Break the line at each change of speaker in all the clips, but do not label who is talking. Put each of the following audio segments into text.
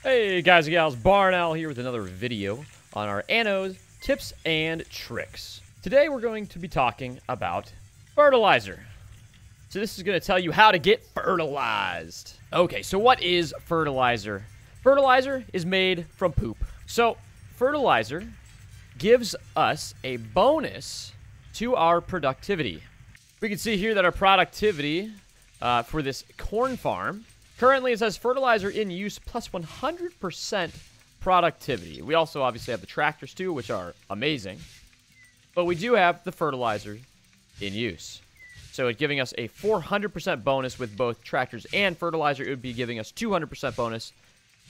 Hey guys and gals, Barn Owl here with another video on our Anno's tips and tricks. Today we're going to be talking about fertilizer. So this is going to tell you how to get fertilized. Okay, so what is fertilizer? Fertilizer is made from poop. So fertilizer gives us a bonus to our productivity. We can see here that our productivity for this corn farm, currently it says fertilizer in use plus 100% productivity. We also obviously have the tractors too, which are amazing. But we do have the fertilizer in use. So it's giving us a 400% bonus with both tractors and fertilizer. It would be giving us 200% bonus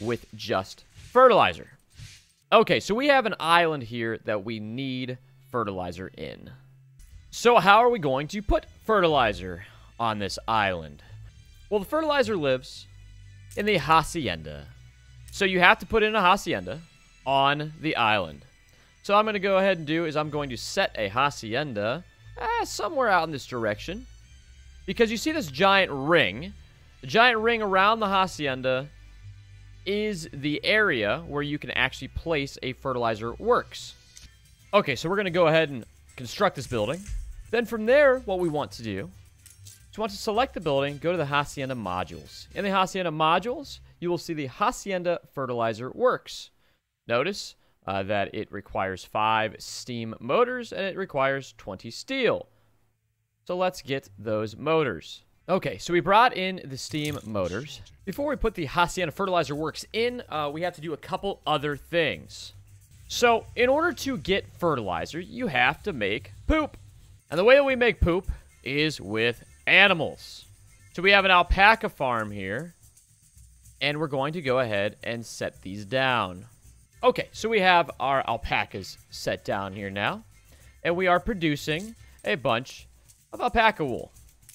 with just fertilizer. Okay, so we have an island here that we need fertilizer in. So how are we going to put fertilizer on this island? Well, the fertilizer lives in the hacienda. So you have to put in a hacienda on the island. So I'm going to go ahead and do is I'm going to set a hacienda somewhere out in this direction. Because you see this giant ring. The giant ring around the hacienda is the area where you can actually place a fertilizer works. Okay, so we're going to go ahead and construct this building. Then from there, what we want to do is we want to select the building, go to the Hacienda modules. In the Hacienda modules, you will see the Hacienda Fertilizer Works. Notice that it requires 5 steam motors and it requires 20 steel. So let's get those motors. Okay, so we brought in the steam motors. Before we put the Hacienda Fertilizer Works in, we have to do a couple other things. So in order to get fertilizer, you have to make poop. And the way that we make poop is with animals. So we have an alpaca farm here. And we're going to go ahead and set these down. Okay, so we have our alpacas set down here now. And we are producing a bunch of alpaca wool.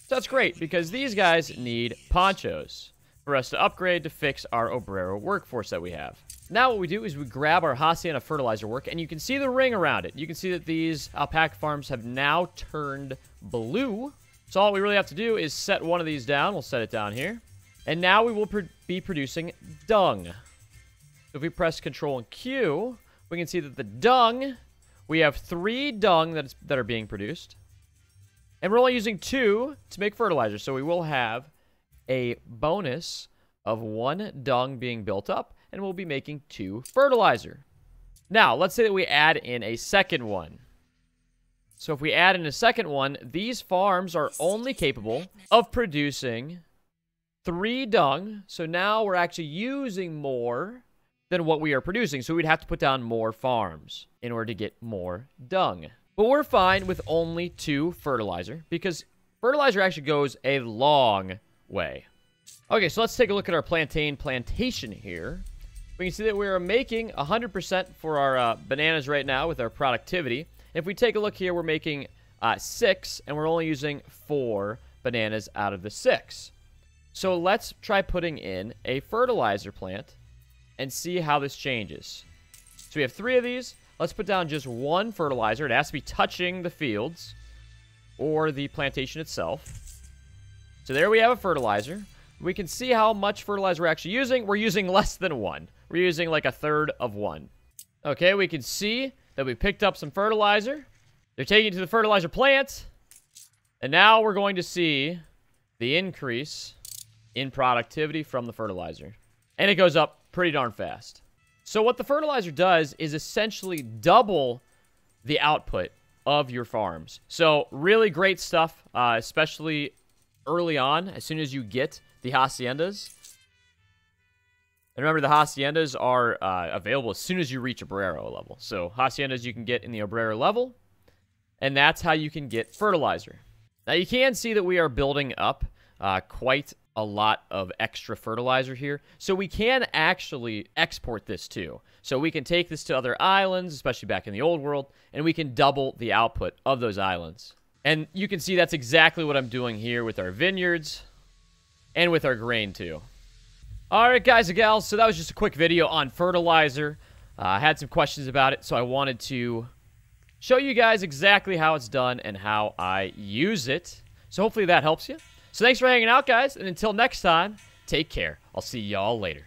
So that's great because these guys need ponchos for us to upgrade to fix our obrero workforce that we have. Now what we do is we grab our Hacienda Fertilizer Work, and you can see the ring around it. You can see that these alpaca farms have now turned blue. So all we really have to do is set one of these down. We'll set it down here. And now we will be producing dung. So if we press Control and Q, we can see that the dung, we have 3 dung that are being produced. And we're only using 2 to make fertilizer. So we will have a bonus of 1 dung being built up. And we'll be making 2 fertilizer. Now, let's say that we add in a second one. So if we add in a second one, these farms are only capable of producing 3 dung. So now we're actually using more than what we are producing. So we'd have to put down more farms in order to get more dung. But we're fine with only 2 fertilizer because fertilizer actually goes a long way. Okay, so let's take a look at our plantation here. We can see that we are making 100% for our bananas right now with our productivity. If we take a look here, we're making 6, and we're only using 4 bananas out of the 6. So let's try putting in a fertilizer plant and see how this changes. So we have 3 of these. Let's put down just 1 fertilizer. It has to be touching the fields or the plantation itself. So there we have a fertilizer. We can see how much fertilizer we're actually using. We're using less than 1. We're using like 1/3 of 1. Okay, we can see that we picked up some fertilizer. They're taking it to the fertilizer plant. And now we're going to see the increase in productivity from the fertilizer. And it goes up pretty darn fast. So what the fertilizer does is essentially double the output of your farms. So really great stuff, especially early on, as soon as you get the haciendas. And remember, the haciendas are available as soon as you reach obrero level. So haciendas you can get in the obrero level, and that's how you can get fertilizer. Now you can see that we are building up quite a lot of extra fertilizer here. So we can actually export this too. So we can take this to other islands, especially back in the old world, and we can double the output of those islands. And you can see that's exactly what I'm doing here with our vineyards and with our grain too. Alright guys and gals, so that was just a quick video on fertilizer. I had some questions about it, so I wanted to show you guys exactly how it's done and how I use it. So hopefully that helps you. So thanks for hanging out, guys, and until next time, take care. I'll see y'all later.